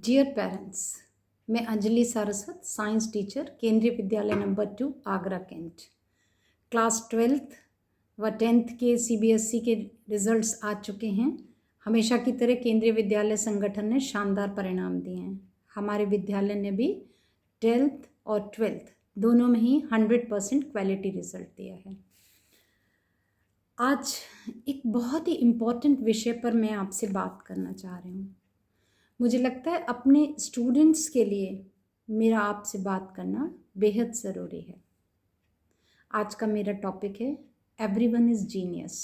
Dear parents, मैं Anjali Saraswat, science teacher, केंद्रीय विद्यालय number 2, Agra cantt. Class 12th व 10th के CBSE के रिजल्ट्स आ चुके हैं। हमेशा की तरह केंद्रीय विद्यालय संगठन ने शानदार परिणाम दिए हैं। हमारे विद्यालय ने भी 10th और 12th दोनों में ही 100% क्वालिटी रिजल्ट दिया है। आज एक बहुत ही इम्पॉर्टेंट विषय पर मैं आपसे बात करना चाह रही हूँ। मुझे लगता है अपने स्टूडेंट्स के लिए मेरा आपसे बात करना बेहद ज़रूरी है। आज का मेरा टॉपिक है एवरीवन इज़ जीनियस।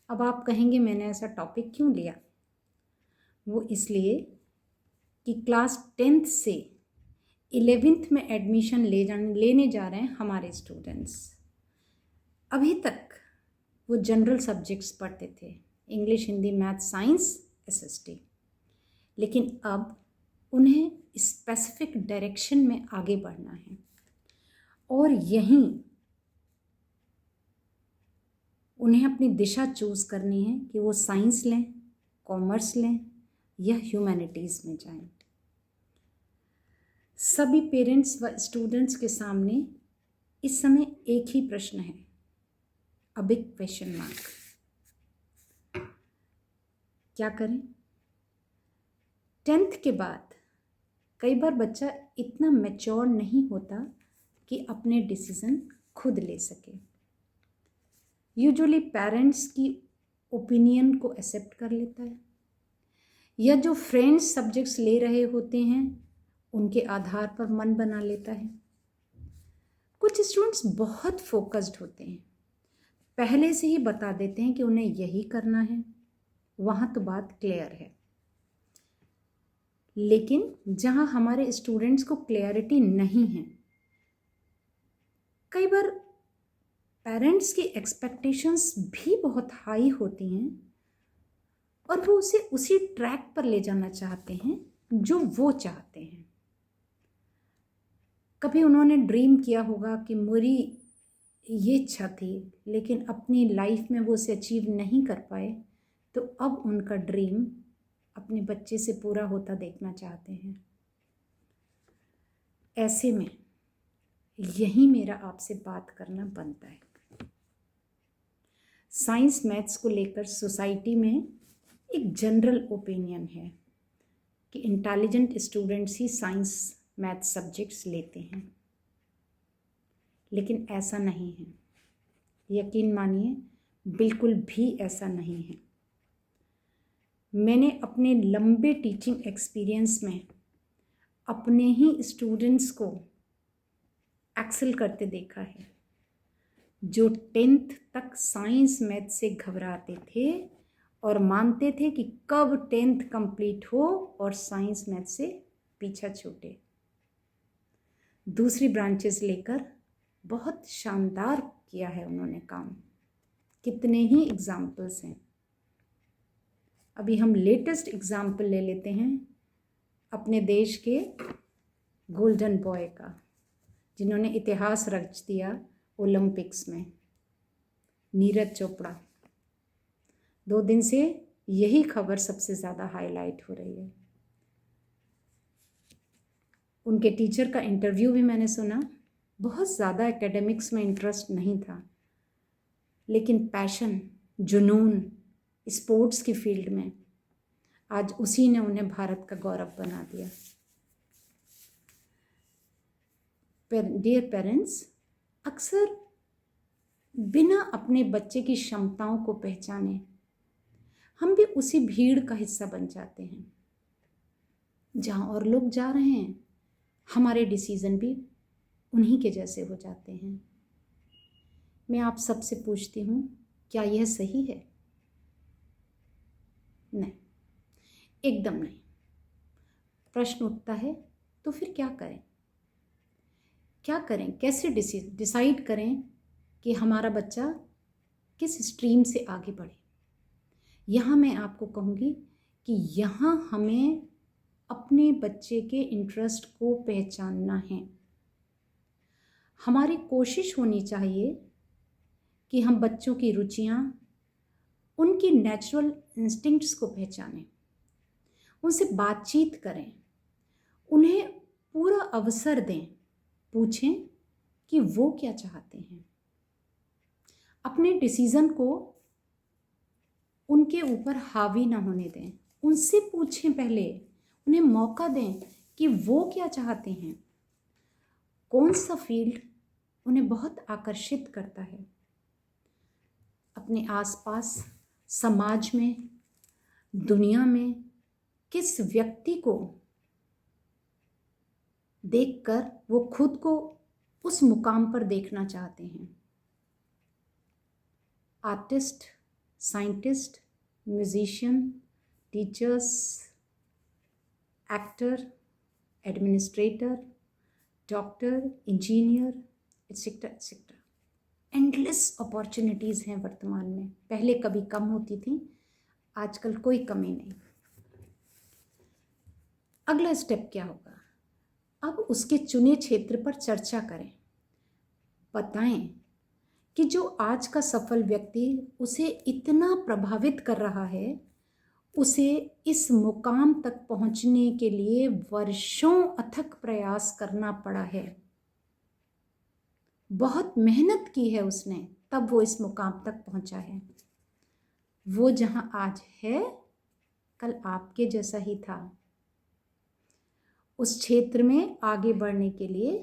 अब आप कहेंगे मैंने ऐसा टॉपिक क्यों लिया? वो इसलिए कि क्लास 10th से 11th में एडमिशन लेने जा रहे हैं हमारे स्टूडेंट्स। अभी तक वो जनरल सब्जेक्ट्स पढ़ते थे, English, Hindi, math, science, SST। लेकिन अब उन्हें स्पेसिफिक डायरेक्शन में आगे बढ़ना है और यहीं उन्हें अपनी दिशा चूज़ करनी है कि वो साइंस लें, कॉमर्स लें या ह्यूमैनिटीज़ में जाएं। सभी पेरेंट्स व स्टूडेंट्स के सामने इस समय एक ही प्रश्न है, अ बिग क्वेश्चन मार्क। क्या करें? 10th के बाद कई बार बच्चा इतना मैच्योर नहीं होता कि अपने डिसीज़न खुद ले सके। यूजुअली पेरेंट्स की ओपिनियन को एक्सेप्ट कर लेता है या जो फ्रेंड्स सब्जेक्ट्स ले रहे होते हैं उनके आधार पर मन बना लेता है। कुछ स्टूडेंट्स बहुत फोकस्ड होते हैं, पहले से ही बता देते हैं कि उन्हें यही करना है, वहाँ तो बात क्लियर है। लेकिन जहाँ हमारे स्टूडेंट्स को क्लैरिटी नहीं है, कई बार पेरेंट्स की एक्सपेक्टेशंस भी बहुत हाई होती हैं और वो उसे उसी ट्रैक पर ले जाना चाहते हैं जो वो चाहते हैं। कभी उन्होंने ड्रीम किया होगा कि मेरी ये इच्छा थी, लेकिन अपनी लाइफ में वो उसे अचीव नहीं कर पाए, तो अब उनका ड्रीम अपने बच्चे से पूरा होता देखना चाहते हैं। ऐसे में यही मेरा आपसे बात करना बनता है। साइंस मैथ्स को लेकर सोसाइटी में एक जनरल ओपिनियन है कि इंटेलिजेंट स्टूडेंट्स ही साइंस मैथ्स सब्जेक्ट्स लेते हैं, लेकिन ऐसा नहीं है। यकीन मानिए, बिल्कुल भी ऐसा नहीं है। मैंने अपने लंबे टीचिंग एक्सपीरियंस में अपने ही स्टूडेंट्स को एक्सेल करते देखा है, जो 10th तक साइंस मैथ से घबराते थे और मानते थे कि कब 10th कंप्लीट हो और साइंस मैथ से पीछा छूटे। दूसरी ब्रांचेस लेकर बहुत शानदार किया है उन्होंने काम। कितने ही एग्जाम्पल्स हैं। अभी हम लेटेस्ट एग्जाम्पल ले लेते हैं अपने देश के गोल्डन बॉय का, जिन्होंने इतिहास रच दिया ओलंपिक्स में, नीरज चोपड़ा। 2 दिन से यही खबर सबसे ज़्यादा हाईलाइट हो रही है। उनके टीचर का इंटरव्यू भी मैंने सुना। बहुत ज़्यादा एकेडमिक्स में इंटरेस्ट नहीं था, लेकिन पैशन, जुनून स्पोर्ट्स की फील्ड में, आज उसी ने उन्हें भारत का गौरव बना दिया। डियर पेरेंट्स, अक्सर बिना अपने बच्चे की क्षमताओं को पहचाने हम भी उसी भीड़ का हिस्सा बन जाते हैं। जहाँ और लोग जा रहे हैं, हमारे डिसीज़न भी उन्हीं के जैसे हो जाते हैं। मैं आप सबसे पूछती हूँ, क्या यह सही है? नहीं, एकदम नहीं। प्रश्न उठता है, तो फिर क्या करें? क्या करें? कैसे डिसाइड करें कि हमारा बच्चा किस स्ट्रीम से आगे बढ़े? यहाँ मैं आपको कहूँगी कि यहाँ हमें अपने बच्चे के इंटरेस्ट को पहचानना है। हमारी कोशिश होनी चाहिए कि हम बच्चों की रुचियाँ, उनकी नेचुरल इंस्टिंक्ट्स को पहचानें, उनसे बातचीत करें, उन्हें पूरा अवसर दें, पूछें कि वो क्या चाहते हैं। अपने डिसीज़न को उनके ऊपर हावी ना होने दें, उनसे पूछें, पहले उन्हें मौका दें कि वो क्या चाहते हैं, कौन सा फील्ड उन्हें बहुत आकर्षित करता है। अपने आसपास, समाज में, दुनिया में किस व्यक्ति को देखकर वो खुद को उस मुकाम पर देखना चाहते हैं। Artist, scientist, musician, teachers, actor, administrator, doctor, engineer, etcetera etcetera. Endless opportunities हैं वर्तमान में। पहले कभी कम होती थी, आजकल कोई कमी नहीं। अगला स्टेप क्या होगा? अब उसके चुने क्षेत्र पर चर्चा करें। बताएं कि जो आज का सफल व्यक्ति उसे इतना प्रभावित कर रहा है, उसे इस मुकाम तक पहुंचने के लिए वर्षों अथक प्रयास करना पड़ा है। बहुत मेहनत की है उसने, तब वो इस मुकाम तक पहुंचा है। वो जहां आज है, कल आपके जैसा ही था। उस क्षेत्र में आगे बढ़ने के लिए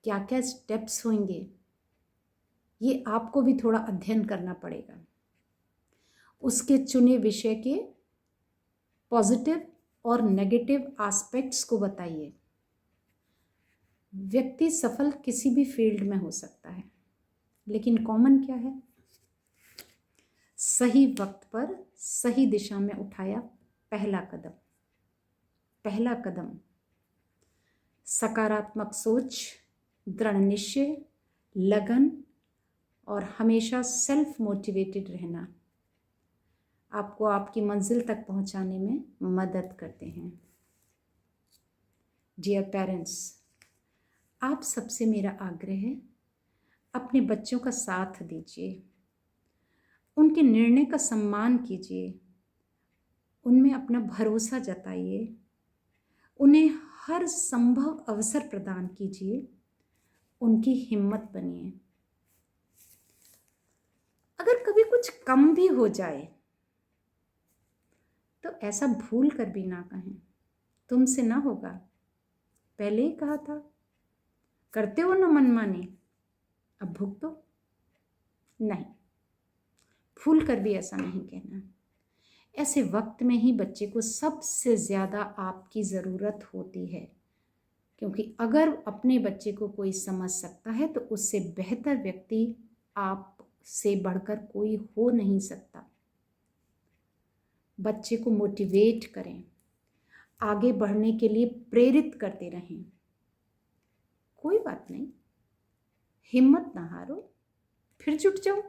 क्या क्या स्टेप्स होंगे, ये आपको भी थोड़ा अध्ययन करना पड़ेगा। उसके चुने विषय के पॉजिटिव और नेगेटिव एस्पेक्ट्स को बताइए। व्यक्ति सफल किसी भी फील्ड में हो सकता है, लेकिन कॉमन क्या है? सही वक्त पर सही दिशा में उठाया पहला कदम। पहला कदम सकारात्मक सोच, दृढ़ निश्चय, लगन और हमेशा सेल्फ मोटिवेटेड रहना आपको आपकी मंजिल तक पहुंचाने में मदद करते हैं। डियर पेरेंट्स, आप सबसे मेरा आग्रह है, अपने बच्चों का साथ दीजिए, उनके निर्णय का सम्मान कीजिए, उनमें अपना भरोसा जताइए, उन्हें हर संभव अवसर प्रदान कीजिए, उनकी हिम्मत बनिए। अगर कभी कुछ कम भी हो जाए तो ऐसा भूल कर भी ना कहें तुमसे ना होगा, पहले ही कहा था। करते हो ना मनमानी, अब भुगतो। नहीं, भूल कर भी ऐसा नहीं कहना। ऐसे वक्त में ही बच्चे को सबसे ज़्यादा आपकी ज़रूरत होती है, क्योंकि अगर अपने बच्चे को कोई समझ सकता है तो उससे बेहतर व्यक्ति आपसे बढ़कर कोई हो नहीं सकता। बच्चे को मोटिवेट करें, आगे बढ़ने के लिए प्रेरित करते रहें। कोई बात नहीं, हिम्मत ना हारो, फिर जुट जाओ।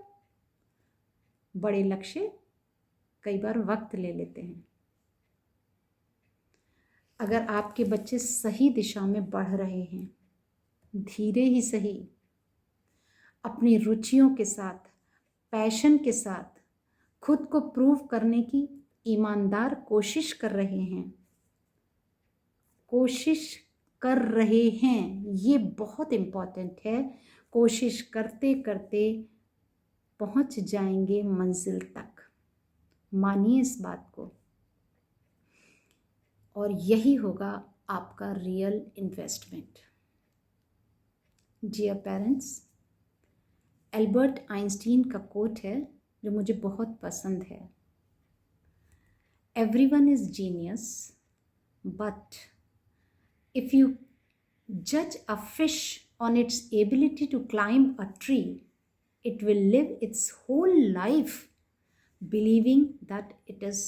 बड़े लक्ष्य कई बार वक्त ले लेते हैं। अगर आपके बच्चे सही दिशा में बढ़ रहे हैं, धीरे ही सही, अपनी रुचियों के साथ, पैशन के साथ खुद को प्रूव करने की ईमानदार कोशिश कर रहे हैं, ये बहुत इम्पॉर्टेंट है। कोशिश करते करते पहुंच जाएंगे मंजिल तक, मानिए इस बात को। और यही होगा आपका real investment. Dear parents, Albert Einstein का कोट है जो मुझे बहुत पसंद है। Everyone is genius, but if you judge a fish on its ability to climb a tree, it will live its whole life believing that it is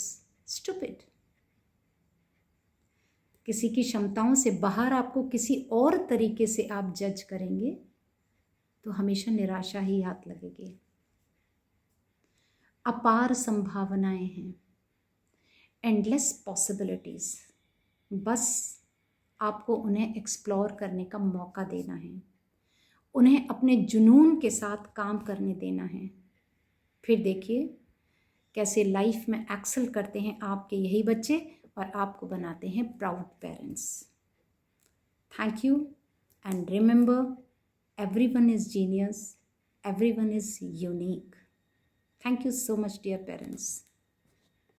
stupid. किसी की क्षमताओं से बाहर आपको किसी और तरीके से आप जज करेंगे तो हमेशा निराशा ही हाथ लगेगी। अपार संभावनाएं हैं, एंडलेस पॉसिबिलिटीज, बस आपको उन्हें एक्सप्लोर करने का मौका देना है, उन्हें अपने जुनून के साथ काम करने देना है। फिर देखिए कैसे लाइफ में एक्सेल करते हैं आपके यही बच्चे और आपको बनाते हैं proud parents. Thank you and remember, everyone is genius, everyone is unique. Thank you so much, dear parents.